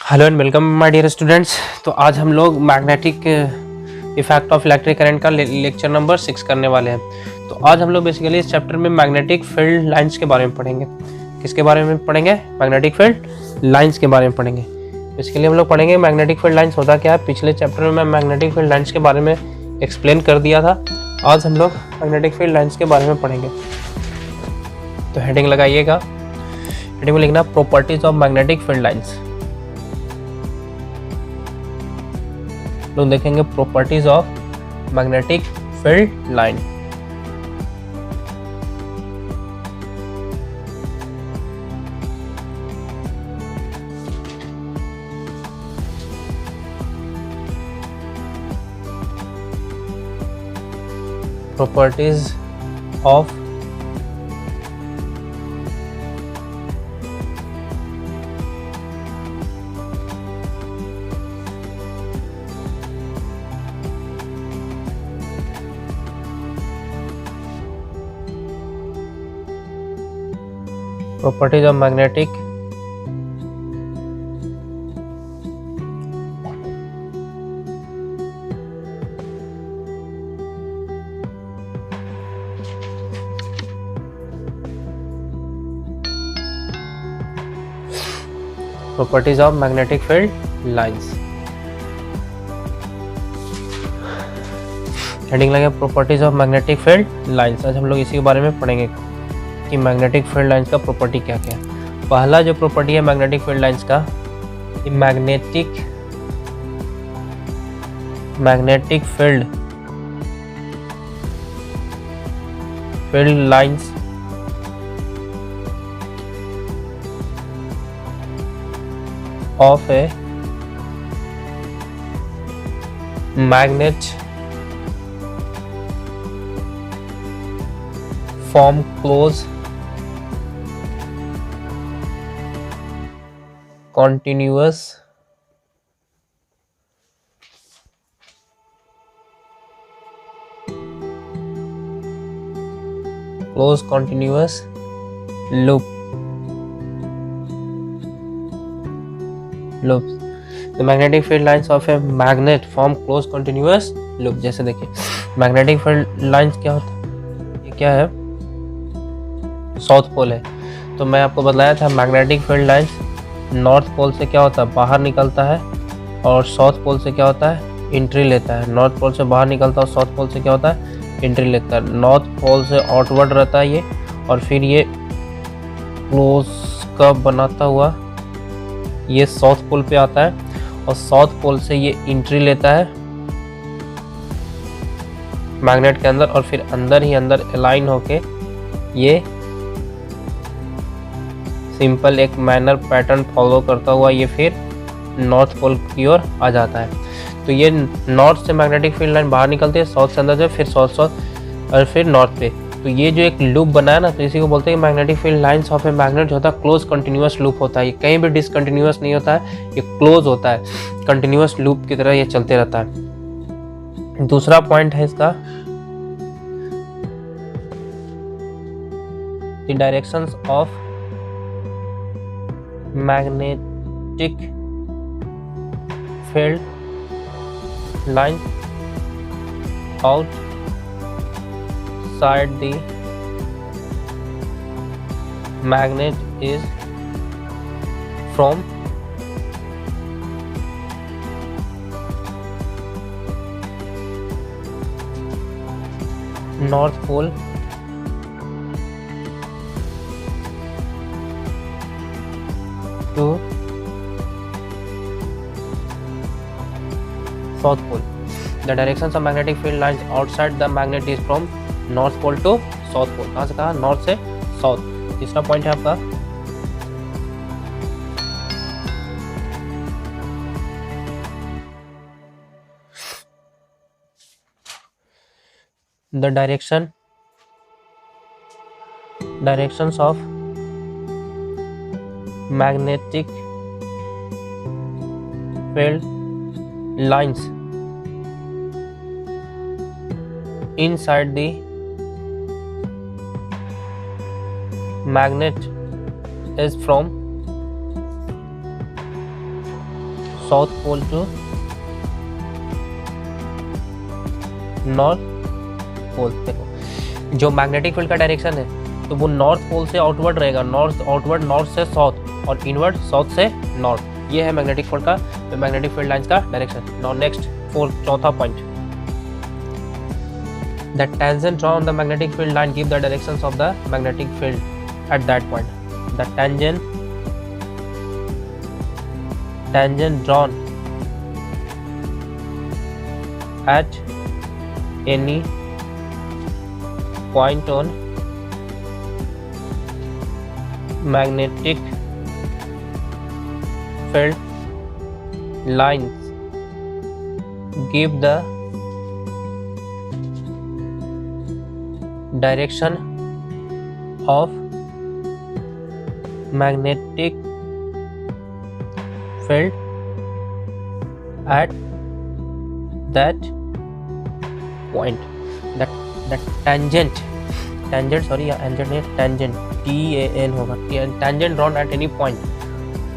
Hello and welcome my dear students. तो आज हम लोग magnetic effect of electric current का लेक्चर नंबर 6 करने वाले हैं। तो आज हम लोग बेसिकली इस चैप्टर में मैग्नेटिक फील्ड लाइंस के बारे में पढ़ेंगे। किसके बारे में पढ़ेंगे? मैग्नेटिक फील्ड लाइंस के बारे में पढ़ेंगे। बेसिकली हम लोग पढ़ेंगे मैग्नेटिक फील्ड लाइंस होता क्या है। पिछले चैप्टर में मैं मैग्नेटिक फील्ड लाइंस के बारे में एक्सप्लेन कर दिया था। आज हम लोग मैग्नेटिक फील्ड लाइंस के बारे में पढ़ेंगे। तो हेडिंग लगाइएगा। हेडिंग में लिखना properties of magnetic field lines. लोग देखेंगे properties of magnetic field line. Properties of properties of magnetic properties of magnetic field lines। Heading लगे properties of magnetic field lines. आज हम लोग इसी के बारे में पढ़ेंगे कि मैग्नेटिक फील्ड लाइंस का प्रॉपर्टी क्या क्या है। पहला जो प्रॉपर्टी है मैग्नेटिक फील्ड लाइंस का, magnetic field lines of a magnet form close continuous loop। The magnetic field lines of a magnet form close continuous loop। जैसे देखिए मैग्नेटिक फील्ड लाइंस क्या होता है, ये क्या है? साउथ पोल है। तो मैं आपको बताया था magnetic field lines north pole से क्या होता है, बाहर निकलता है, और साउथ पोल से क्या होता है, एंट्री लेता है। नॉर्थ पोल से बाहर निकलता है और साउथ पोल से क्या होता है, एंट्री लेता है। नॉर्थ पोल से आउटवर्ड रहता है ये, और फिर ये क्लोज का बनाता हुआ ये साउथ पोल पे आता है, और साउथ पोल से ये एंट्री लेता है मैग्नेट के अंदर, और फिर अंदर ही अंदर अलाइन होके ये सिंपल एक मैनर पैटर्न फॉलो करता हुआ ये फिर नॉर्थ पोल की ओर आ जाता है। तो ये नॉर्थ से मैग्नेटिक फील्ड लाइन बाहर निकलती है, साउथ से अंदर जो फिर साउथ और फिर नॉर्थ पे। तो ये जो एक लूप बनाया ना, तो इसी को बोलते हैं magnetic field lines of a magnet. जो होता है क्लोज कंटिन्यूअस लूप होता है। ये कहीं भी डिसकंटिन्यूअस नहीं होता है, ये क्लोज होता है, कंटिन्यूअस लूप की तरह ये चलते रहता है। दूसरा पॉइंट है इसका the directions of magnetic field line outside the magnet is from North Pole to South Pole। The directions of magnetic field lines outside the magnet is from North Pole to South Pole। कहाँ से कहा? North से south. तीसरा point है आपका the directions of magnetic field lines inside the magnet is from south pole to north pole. देखो जो magnetic field का डायरेक्शन है तो वो नॉर्थ पोल से आउटवर्ड रहेगा, नॉर्थ आउटवर्ड, नॉर्थ से साउथ और इनवर्ड साउथ से नॉर्थ। ये है मैग्नेटिक फील्ड का, मैग्नेटिक फील्ड लाइंस का डायरेक्शन। नाउ नेक्स्ट चौथा point, the tangent drawn on the magnetic field line give the directions of the magnetic field at that point. The tangent drawn at any point on magnetic field lines give the direction of magnetic field at that point. That tangent sorry tangent नहीं, tangent TAN होगा, tangent drawn at any point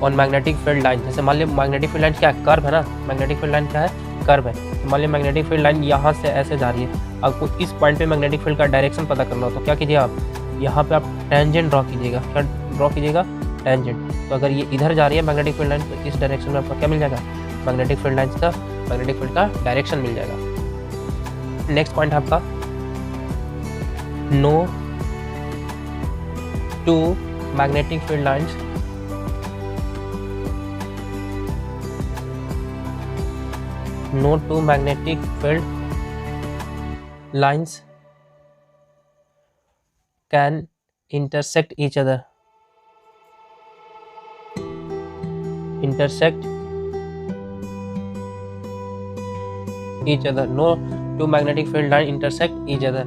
on magnetic field line। जैसे मान लिया magnetic field line क्या है, curve है ना, magnetic field line क्या है, कर्व है। तो मान लिया मैग्नेटिक फील्ड लाइन यहाँ से ऐसे जा रही है, आपको इस पॉइंट पे मैग्नेटिक फील्ड का डायरेक्शन पता करना हो तो क्या कीजिए आप यहाँ पे आप टेंजेंट ड्रॉ कीजिएगा। क्या ड्रॉ कीजिएगा, टेंजेंट। तो अगर ये इधर जा रही है मैग्नेटिक फील्ड लाइन तो इस डायरेक्शन में आपको क्या मिल जाएगा, मैग्नेटिक फील्ड लाइंस का, मैग्नेटिक फील्ड का डायरेक्शन मिल जाएगा। नेक्स्ट पॉइंट आपका, no two magnetic field lines no two magnetic field lines can intersect each other, no two magnetic field line intersect each other।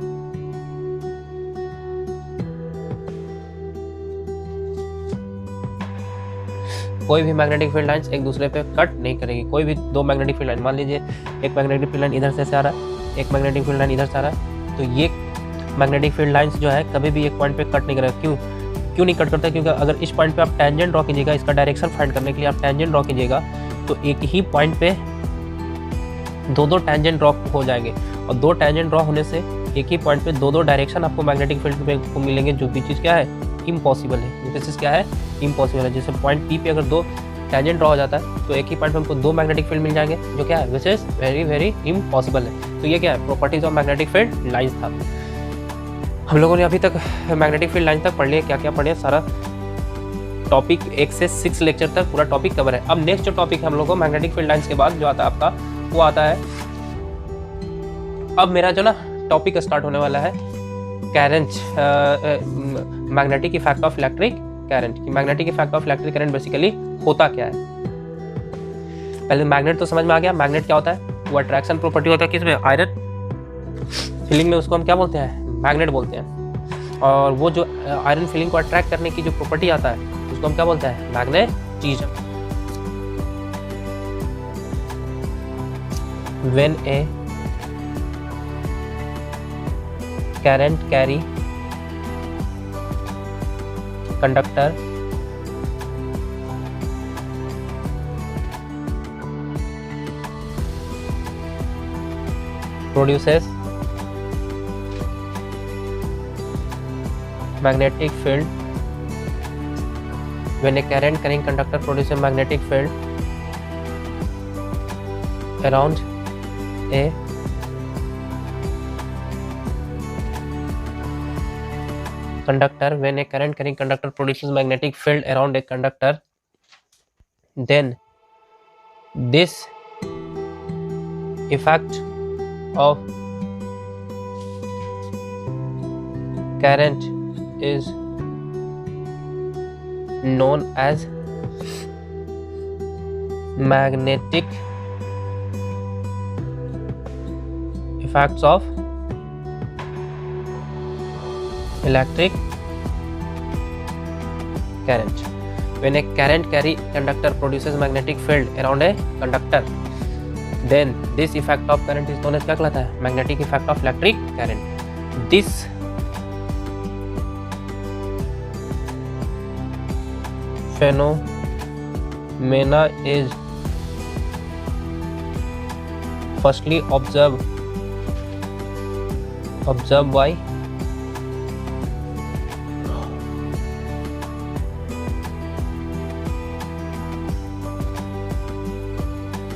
कोई भी मैग्नेटिक फील्ड लाइंस एक दूसरे पे कट नहीं करेगी। कोई भी दो मैग्नेटिक फील्ड लाइन, मान लीजिए एक मैग्नेटिक फील्ड लाइन इधर से आ रहा है, एक मैग्नेटिक फील्ड लाइन इधर से आ रहा है, तो ये मैग्नेटिक फील्ड लाइंस जो है कभी भी एक पॉइंट पे कट नहीं करेगा। क्यों नहीं कट करता, क्योंकि अगर इस पॉइंट पे आप टेंजेंट ड्रॉ कीजिएगा, इसका डायरेक्शन फाइंड करने के लिए आप टेंजेंट ड्रॉ कीजिएगा तो एक ही पॉइंट पे दो टेंजेंट ड्रॉ हो जाएंगे, और दो टेंजेंट ड्रॉ होने से एक ही पॉइंट पे दो डायरेक्शन आपको मैग्नेटिक फील्ड पे को मिलेंगे, जो भी चीज़ क्या है, इम्पॉसिबल है। ये चीज़ क्या है, इम्पॉसिबल है। जैसे पॉइंट पी पे अगर दो टेंजेंट ड्रॉ हो जाता है तो एक ही पॉइंट पे हमको दो मैग्नेटिक फील्ड मिल जाएंगे, जो क्या है, which is very very impossible है। तो ये क्या है, properties of magnetic field lines था। हम लोगों ने अभी तक मैग्नेटिक फील्ड लाइन तक पढ़ लिया, क्या क्या पढ़े, सारा टॉपिक 1 से 6 लेक्चर तक पूरा टॉपिक कवर है। अब नेक्स्ट जो टॉपिक है हम लोग को मैग्नेटिक फील्ड लाइंस के बाद जो आता है आपका, वो आता है, अब मेरा जो ना टॉपिक स्टार्ट होने वाला है current, magnetic effect of electric current. Magnetic effect of electric current basically होता क्या है। पहले मैग्नेट तो समझ में आ गया, मैग्नेट क्या होता है, वो अट्रैक्शन प्रॉपर्टी होता है किसमें, आयरन फीलिंग में, उसको हम क्या बोलते हैं, मैग्नेट बोलते हैं। और वो जो आयरन फीलिंग को अट्रैक्ट करने की जो प्रॉपर्टी आता है उसको हम क्या बोलते हैं, magnetism. When A current carry conductor produces magnetic field, when a current carrying conductor produces magnetic field around a conductor, when a current carrying conductor produces magnetic field around a conductor, then this effect of current is known as magnetic effects of electric current। When a current carry conductor produces magnetic field around a conductor, then this effect of current is known as क्या कहलाता है, magnetic effect of electric current। This phenomena is firstly observe by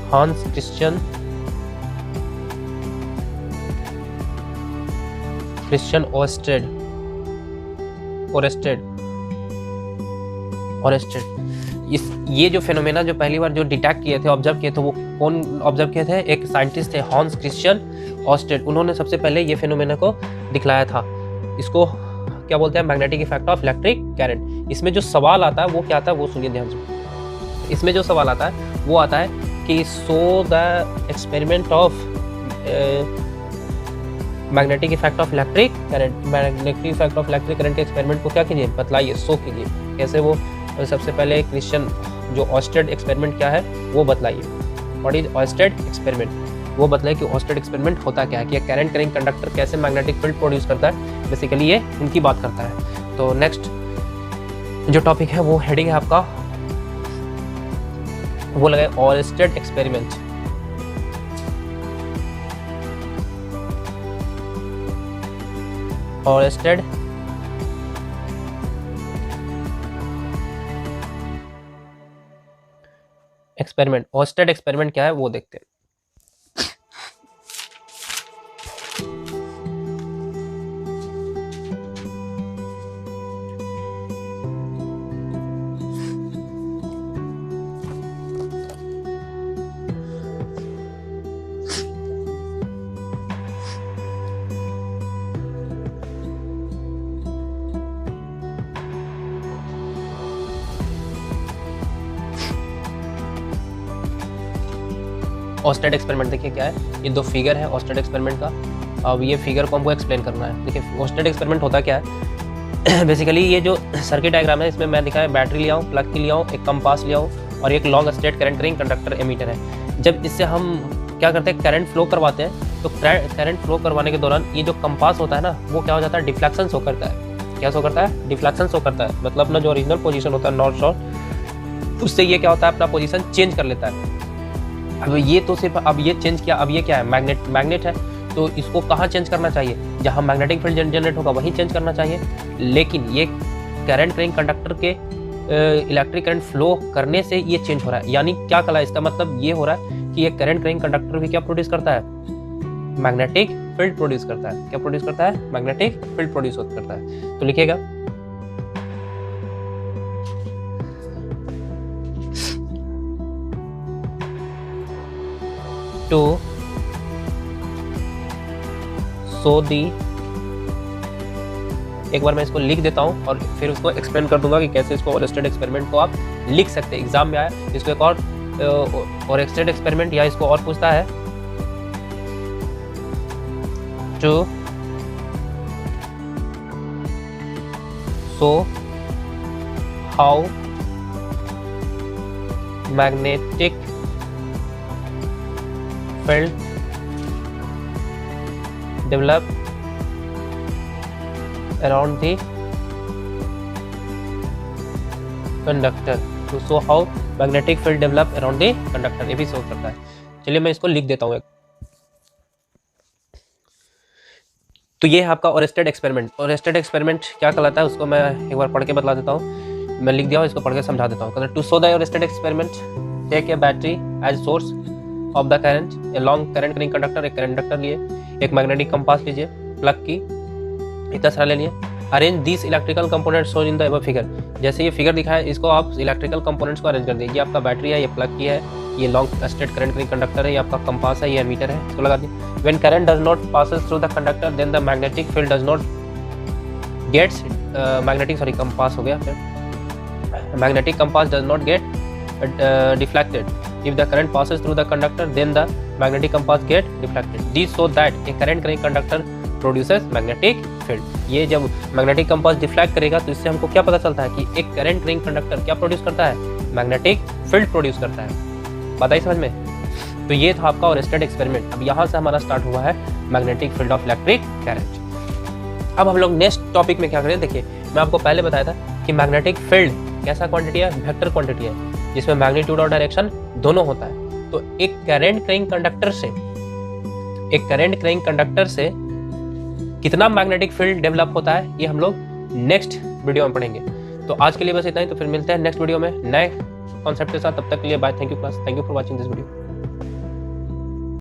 Hans Christian Oersted ये जो phenomena जो पहली बार जो detect किए थे, ऑब्जर्व किए थे, वो कौन ऑब्जर्व किए थे? एक साइंटिस्ट थे, हॉन्स क्रिश्चियन ऑस्टेड। उन्होंने सबसे पहले ये फेनोमेना को दिखलाया था। इसको क्या बोलते हैं? Magnetic effect of electric current. इसमें जो सवाल आता है वो क्या आता है, वो सुनिए ध्यान से। इसमें जो सवाल आता है वो आता है कि so the experiment of magnetic effect of electric current, magnetic effect of electric current के एक्सपेरिमेंट को क्या कीजिए, बतलाइए, शो कीजिए। कैसे? वो सबसे पहले क्रिश्चियन जो ऑस्टेड एक्सपेरिमेंट क्या है वो बतलाइए। What is Oersted experiment? वो बताइए कि ऑस्टेड एक्सपेरिमेंट होता क्या है, कि करंट कैरिंग कंडक्टर कैसे मैग्नेटिक फील्ड प्रोड्यूस करता है। बेसिकली ये उनकी बात करता है। तो नेक्स्ट जो टॉपिक है वो हेडिंग है आपका, वो लगा Oersted experiment. Oersted experiment. Oersted experiment क्या है वो देखते हैं। ऑस्टेड एक्सपेरिमेंट देखिए क्या है, ये दो फिगर है ऑस्टेड एक्सपेरिमेंट का। अब ये फिगर को हमको एक्सप्लेन करना है। देखिए ऑस्टेड एक्सपेरिमेंट होता क्या है। बेसिकली ये जो सर्किट डायग्राम है इसमें मैं दिखाया बैटरी लिया हूँ, प्लग की लिया हूँ, एक कंपास लिया हूँ और एक long straight current carrying conductor ammeter है। जब इससे हम क्या करते हैं, करंट फ्लो करवाते हैं, तो करंट फ्लो करवाने के दौरान ये जो कंपास होता है ना, वो क्या हो जाता है, डिफ्लेक्शन शो करता है। क्या शो करता है? डिफ्लेक्शन शो करता है। मतलब अपना जो ओरिजिनल पोजीशन होता है नॉर्थ साउथ, उससे ये क्या होता है, अपना पोजीशन चेंज कर लेता है। अब ये तो सिर्फ अब ये चेंज किया, अब ये क्या है, मैग्नेट है, तो इसको कहाँ चेंज करना चाहिए, जहाँ मैग्नेटिक फील्ड जनरेट होगा वहीं चेंज करना चाहिए। लेकिन ये करंट कैरिंग कंडक्टर के इलेक्ट्रिक करंट फ्लो करने से ये चेंज हो रहा है। यानी क्या कला, इसका मतलब ये हो रहा है कि ये करंट कैरिंग कंडक्टर भी क्या प्रोड्यूस करता है, मैग्नेटिक फील्ड प्रोड्यूस करता है। क्या प्रोड्यूस करता है? मैग्नेटिक फील्ड प्रोड्यूस करता है। तो लिखिएगा to show the, एक बार मैं इसको लिख देता हूँ और फिर उसको एक्सप्लेन कर दूंगा कि कैसे इसको ऑस्टेड एक्सपेरिमेंट को आप लिख सकते हैं। एग्जाम में आया इसको एक और ऑस्टेड एक्सपेरिमेंट, या इसको और पूछता है to show how magnetic field develop around the conductor, to show how magnetic field develop around the conductor, ये भी शो करता है। चलिए मैं इसको लिख देता हूँ। तो ये है आपका ऑस्टेड एक्सपेरिमेंट। ऑस्टेड एक्सपेरिमेंट क्या कहलाता है उसको मैं एक बार पढ़ के बता देता हूँ। मैं लिख दिया हूँ, इसको पढ़ के समझा देता हूँ। To show the Oersted experiment, take a battery as source of the current, a long current carrying conductor, एक कंडक्टर लिए, एक मैग्नेटिक कंपास लीजिए, प्लग की इतना सारा ले लिए। Arrange this electrical components shown in the above figure, जैसे ये फिगर दिखा है इसको आप इलेक्ट्रिकल कंपोनेंट्स को अरेंज कर दीजिए। ये आपका बैटरी है, ये प्लग की है, ये long straight current carrying conductor है, ये आपका कंपास है, ये एमीटर है, इसको लगा दीजिए। When current does not passes through the conductor then the magnetic field does not gets compass हो गया, magnetic compass does not get deflected. If the current passes through the conductor, then the magnetic compass get deflected. This so that a current carrying conductor produces magnetic field. ये जब magnetic compass deflect करेगा तो इससे हमको क्या पता चलता है कि एक current carrying conductor क्या प्रोड्यूस करता है, magnetic field प्रोड्यूस करता है। बात आई समझ में? तो ये था आपका ऑस्टेड एक्सपेरिमेंट। अब यहाँ से हमारा स्टार्ट हुआ है magnetic field of electric current. अब हम लोग नेक्स्ट टॉपिक में क्या करें, देखिए मैं आपको पहले बताया था कि मैग्नेटिक फील्ड कैसा क्वांटिटी है, वेक्टर क्वांटिटी है, जिसमें मैग्नीट्यूड और डायरेक्शन दोनों होता है। तो एक करंट कैरिंग कंडक्टर से एक करंट कैरिंग कंडक्टर से कितना मैग्नेटिक फील्ड डेवलप होता है, ये हम लोग नेक्स्ट वीडियो में पढ़ेंगे। तो आज के लिए बस इतना ही, तो फिर मिलते हैं नेक्स्ट वीडियो में नए कॉन्सेप्ट के साथ। तब तक के लिए bye, thank you class, thank you for watching this video.